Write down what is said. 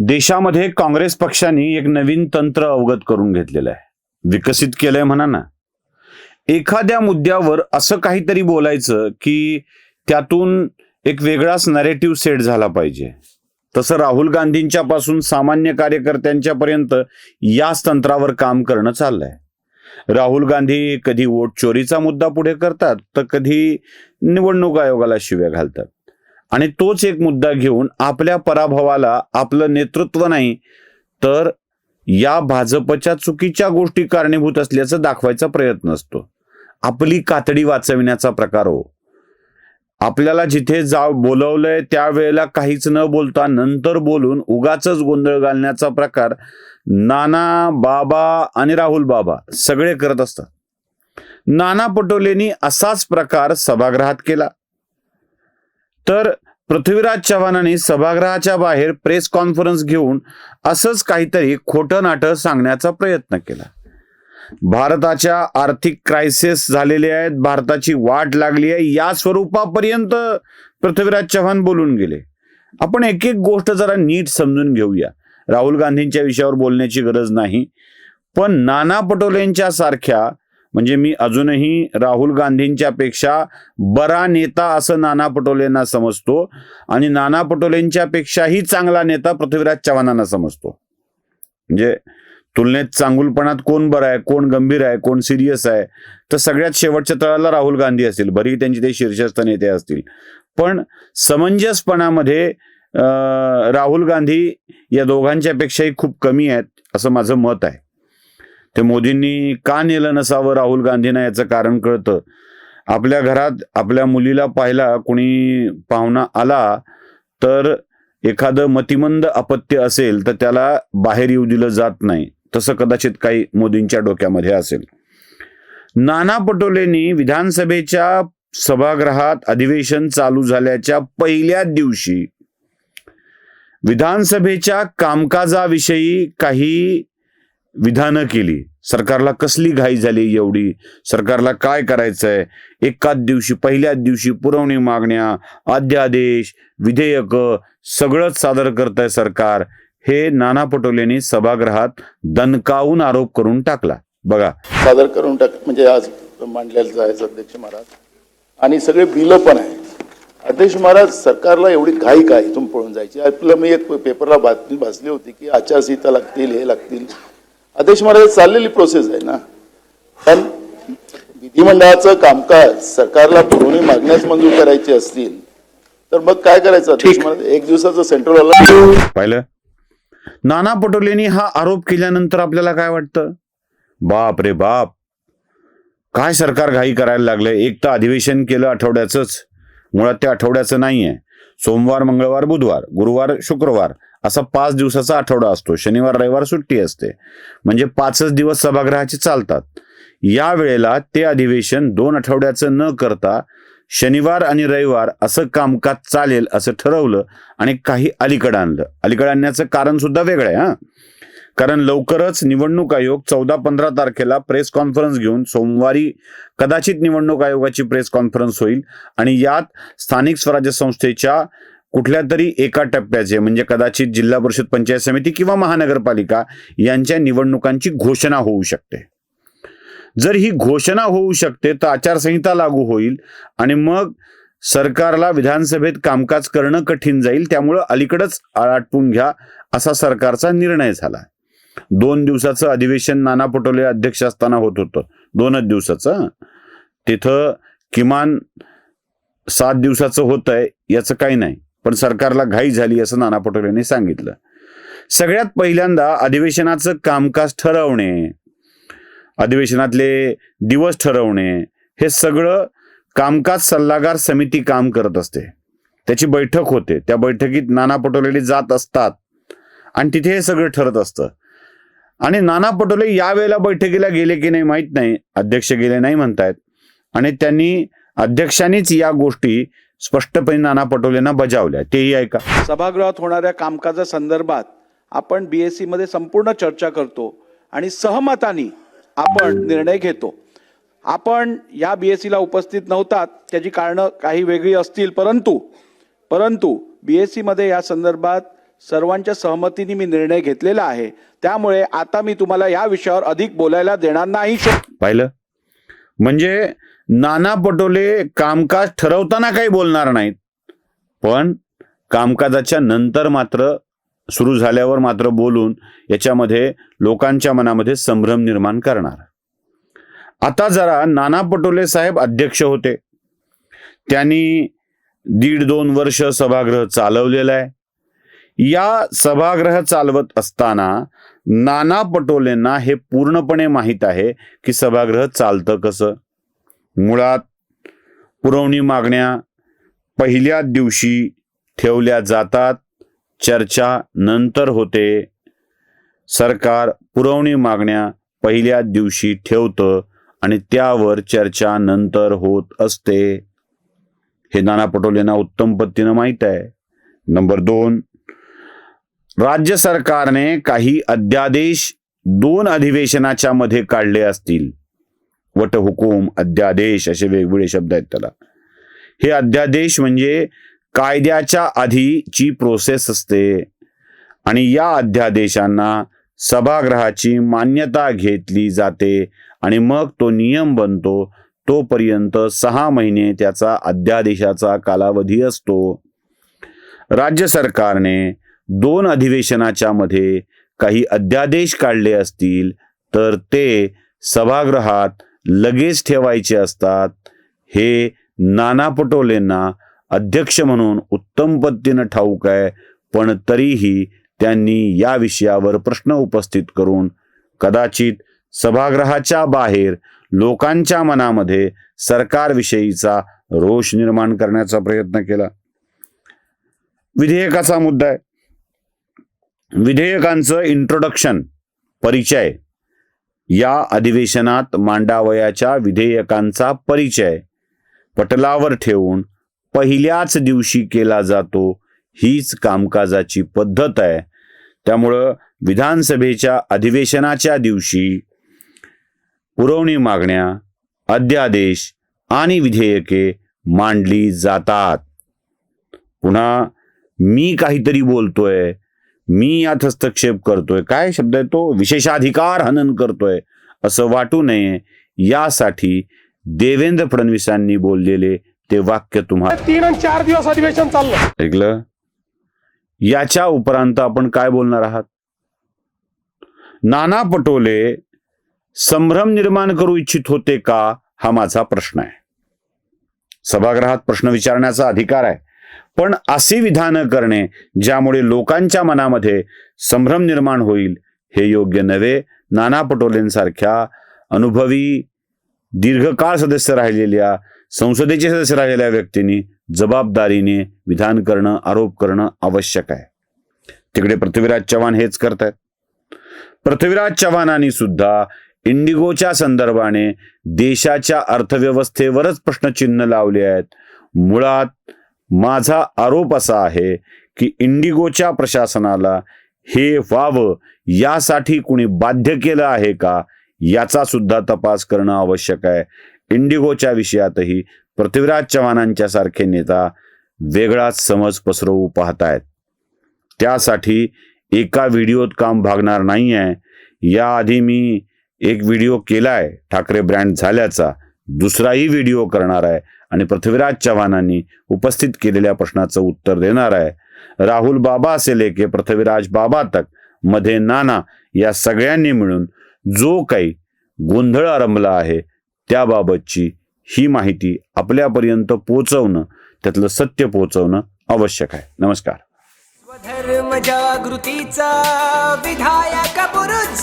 देशामध्ये काँग्रेस पक्षाने एक नवीन तंत्र अवगत करून घेतलेलं आहे, विकसित केलंय म्हणा ना. एखाद्या मुद्द्यावर असं काहीतरी बोलायचं की त्यातून एक वेगळाच नॅरेटिव्ह सेट झाला पाहिजे. तसं राहुल गांधींच्या पासून सामान्य कार्यकर्त्यांच्या पर्यंत याच तंत्रावर काम करणं चाललंय. राहुल गांधी कधी वोट चोरीचा मुद्दा पुढे करतात तर कधी निवडणूक आयोगाला शिव्या घालतात आणि तोच एक मुद्दा घेऊन आपल्या पराभवाला आपलं नेतृत्व नाही तर या भाजपच्या चुकीच्या गोष्टी कारणीभूत असल्याचं दाखवायचा प्रयत्न असतो. आपली कातडी वाचविण्याचा प्रकार हो. आपल्याला जिथे बोलवलंय त्यावेळेला काहीच न बोलता नंतर बोलून उगाचच गोंधळ घालण्याचा प्रकार नाना, बाबा आणि राहुल बाबा सगळे करत असतात. नाना पटोलेंनी असाच प्रकार सभागृहात केला तर पृथ्वीराज चव्हाणांनी सभागृहाच्या बाहेर प्रेस कॉन्फरन्स घेऊन असंच काहीतरी खोटं नाटं सांगण्याचा प्रयत्न केला. भारताच्या आर्थिक क्रायसिस झालेले आहेत, भारताची वाट लागली आहे, या स्वरूपापर्यंत पृथ्वीराज चव्हाण बोलून गेले. आपण एक एक गोष्ट जरा नीट समजून घेऊया. राहुल गांधींच्या विषयावर बोलण्याची गरज नाही, पण नाना पटोलेंच्या सारख्या, म्हणजे मी अजूनही राहुल गांधींच्या पेक्षा बरा नेता असं नाना पटोलेंना समजतो आणि नाना पटोलेंच्या पेक्षाही चांगला नेता पृथ्वीराज चव्हाणांना समजतो. म्हणजे तुलनेत चांगुलपणात कोण बरं आहे, कोण गंभीर आहे, कोण सिरियस आहे, तर सगळ्यात शेवटच्या तळाला राहुल गांधी असतील, भरी त्यांची ते शीर्षस्थ नेते असतील. पण समंजसपणामध्ये राहुल गांधी या दोघांच्या पेक्षाही खूप कमी आहेत असं माझं मत आहे. ते मोदींनी का नेलं नसावं राहुल गांधींना याचं कारण कळतं. आपल्या घरात आपल्या मुलीला पाहायला कोणी पाहुणा आला तर एखादं मतिमंद अपत्य असेल तर त्याला बाहेर येऊ दिलं जात नाही. तसं कदाचित काही मोदींच्या डोक्यामध्ये असेल. नाना पटोलेंनी विधानसभेच्या सभागृहात अधिवेशन चालू झाल्याच्या पहिल्या दिवशी विधानसभेच्या कामकाजाविषयी काही विधानं केली. सरकारला कसली घाई झाली एवढी, सरकारला काय करायचंय, एकाच दिवशी पहिल्याच दिवशी पुरवणी मागण्या, अध्यादेश, विधेयक सगळंच सादर करतंय सरकार, हे नाना पटोलेंनी सभागृहात दणकावून आरोप करून टाकला. बघा, सादर करून म्हणजे आज मांडलेलं आहे अध्यक्ष महाराज, आणि सगळे बिलं पण आहे. अध्यक्ष महाराज, सरकारला एवढी घाई काय इथून पळून जायची? आपलं मी एक पेपरला बातमी वाचली होती की आचारसंहिता लागतील, हे लागतील. अध्यक्ष महाराज, चाललेली प्रोसेस आहे ना. पण विधिमंडळाचं कामकाज सरकारला पुरवणी मागण्यास मंजूर करायची असतील तर मग काय करायचं अध्यक्ष महाराज? एक दिवसाचं सेंट्रल पाहिलं. नाना पटोलेंनी हा आरोप केल्यानंतर आपल्याला काय वाटतं? बाप रे बाप, काय सरकार घाई करायला लागलंय. एक तर अधिवेशन केलं आठवड्याचंच, मुळात ते आठवड्याचं नाहीये. सोमवार, मंगळवार, बुधवार, गुरुवार, शुक्रवार असा 5 दिवसाचा आठवडा असतो. शनिवार रविवार सुट्टी असते, म्हणजे 5च दिवस सभागृहाचे चालतात. या वेळेला ते अधिवेशन 2 आठवड्याचं न करता शनिवार आणि रविवार असं कामकाज चालेल असं ठरवलं आणि काही अलीकडं आणलं. अलीकडं आणण्याचं कारण सुद्धा वेगळं आहे हा. कारण लवकरच निवडणूक आयोग 14-15 तारखेला प्रेस कॉन्फरन्स घेऊन, सोमवारी कदाचित निवडणूक आयोगाची प्रेस कॉन्फरन्स होईल आणि यात स्थानिक स्वराज्य संस्थेच्या कुठल्या तरी एका टप्प्याचे, म्हणजे कदाचित जिल्हा परिषद, पंचायत समिती किंवा महानगरपालिका यांच्या निवडणुकांची घोषणा होऊ शकते. जर ही घोषणा होऊ शकते तर आचारसंहिता लागू होईल आणि मग सरकारला विधानसभेत कामकाज करणं कठीण जाईल. त्यामुळं अलीकडंच आटपून घ्या असा सरकारचा निर्णय झाला. 2 दिवसाचं अधिवेशन नाना पटोले अध्यक्ष असताना होत होतं. 2च दिवसाचं, तिथं किमान 7 दिवसाचं होत आहे याचं काही नाही. पण सरकारला घाई झाली असं नाना पटोलेंनी सांगितलं. सगळ्यात पहिल्यांदा अधिवेशनाचं कामकाज ठरवणे, अधिवेशनातले दिवस ठरवणे, हे सगळं कामकाज सल्लागार समिती काम करत असते. त्याची बैठक होते, त्या बैठकीत नाना पटोले जात असतात आणि तिथे हे सगळं ठरत असतं. आणि नाना पटोले यावेळेला बैठकीला गेले की नाही माहीत नाही, अध्यक्ष गेले नाही म्हणतायत आणि अध्यक्षांनीच या गोष्टी स्पष्टपणे नाना पटोलेंना बजावल्या. तेही ऐका. सभागृहात होणाऱ्या कामकाजासंदर्भात आपण बीएससी मध्ये संपूर्ण चर्चा करतो आणि सहमताने आपण निर्णय घेतो. आपण या बीएससीला उपस्थित नव्हतात, त्याची कारणं काही वेगळी असतील, परंतु बीएससी मध्ये या संदर्भात सर्वांच्या सहमतीने मी निर्णय घेतलेला आहे. त्यामुळे आता मी तुम्हाला या विषयावर अधिक बोलायला देणार नाही. पाहिलं, म्हणजे नाना पटोले कामकाज ठरवताना काही बोलणार नाहीत, पण कामकाजाच्या नंतर मात्र सुरू झाल्यावर मात्र बोलून याच्यामध्ये लोकांच्या मनामध्ये संभ्रम निर्माण करणार. आता जरा नाना पटोले साहेब अध्यक्ष होते, त्यांनी 1.5-2 वर्ष सभागृह चालवलेलं आहे. या सभागृह चालवत असताना नाना पटोलेंना हे पूर्णपणे माहीत आहे की सभागृह चालतं कसं. मुळात पुरवणी मागण्या पहिल्या दिवशी ठेवल्या जातात, चर्चा नंतर होते. सरकार पुरवणी मागण्या पहिल्या दिवशी ठेवतं आणि त्यावर चर्चा नंतर होत असते. हे नाना पटोलेंना उत्तम पद्धतीनं माहीत आहे. नंबर 2, राज्य सरकारने काही अध्यादेश 2 अधिवेशनाच्या मध्ये काढले असतील. वटहुकूम, अध्यादेश असे वेगवेगळे शब्द आहेत त्याला. हे अध्यादेश म्हणजे कायद्याच्या आधीची प्रोसेस असते आणि या अध्यादेशांना सभागृहाची मान्यता घेतली जाते आणि मग तो नियम बनतो. तोपर्यंत 6 महिने त्याचा अध्यादेशाचा कालावधी असतो. राज्य सरकारने 2 अधिवेशनाच्या मध्ये काही अध्यादेश काढले असतील तर ते सभागृहात लगेच ठेवायचे असतात. हे नाना पटोलेंना अध्यक्ष म्हणून उत्तम पद्धतीनं ठाऊक आहे, पण तरीही त्यांनी या विषयावर प्रश्न उपस्थित करून कदाचित सभागृहाच्या बाहेर लोकांच्या मनामध्ये सरकारविषयीचा रोष निर्माण करण्याचा प्रयत्न केला. विधेयकाचा मुद्दा आहे. विधेयकांचं इंट्रोडक्शन, परिचय, या अधिवेशनात मांडावयाच्या विधेयकांचा परिचय पटलावर ठेवून पहिल्याच दिवशी केला जातो. हीच कामकाजाची पद्धत आहे. त्यामुळं विधानसभेच्या अधिवेशनाच्या दिवशी पुरवणी मागण्या, अध्यादेश आणि विधेयके मांडली जातात. पुन्हा मी काहीतरी बोलतोय, मी यात हस्तक्षेप करतोय, काय शब्द आहे तो, विशेषाधिकार हनन करतोय असं वाटू नये यासाठी देवेंद्र फडणवीसांनी बोललेले ते वाक्य तुम्हाला 3 आणि 4 दिवस अधिवेशन चाललं. ऐकलं. याच्या उपरांत आपण काय बोलणार आहात? नाना पटोले संभ्रम निर्माण करू इच्छित होते का, हा माझा प्रश्न आहे. सभागृहात प्रश्न विचारण्याचा अधिकार आहे, पण अशी विधानं करणे ज्यामुळे लोकांच्या मनामध्ये संभ्रम निर्माण होईल हे योग्य नव्हे. नाना पटोलेंसारख्या अनुभवी, दीर्घकाळ सदस्य राहिलेल्या, संसदेचे सदस्य राहिलेल्या व्यक्तींनी जबाबदारीने विधान करणं, आरोप करणं आवश्यक आहे. तिकडे पृथ्वीराज चव्हाण हेच करतायत. पृथ्वीराज चव्हाणांनी सुद्धा इंडिगोच्या संदर्भाने देशाच्या अर्थव्यवस्थेवरच प्रश्नचिन्ह लावले आहेत. मुळात माझा आरोप असा आहे की इंडिगोच्या प्रशासनाला हे व्हावं यासाठी कुणी बाध्य केलं आहे का, याचा सुद्धा तपास करणं आवश्यक आहे. इंडिगोच्या विषयातही पृथ्वीराज चव्हाणांच्या सारखे नेता वेगळाच समज पसरवू पाहतायत. त्यासाठी एका व्हिडिओत काम भागणार नाही आहे. याआधी मी एक व्हिडिओ केलाय ठाकरे ब्रँड झाल्याचा, दुसराही व्हिडिओ करणार आहे आणि पृथ्वीराज चव्हाणांनी उपस्थित केलेल्या प्रश्नाचं उत्तर देणार आहे. राहुल बाबा से लेके पृथ्वीराज बाबा तक मध्ये नाना या सगळ्यांनी मिळून जो काही गोंधळ आरंभला आहे त्याबाबतची ही माहिती आपल्यापर्यंत पोहोचवणं, त्यातलं सत्य पोहोचवणं आवश्यक आहे. नमस्कार. धर्म जागृतीचा विधायक बुरुज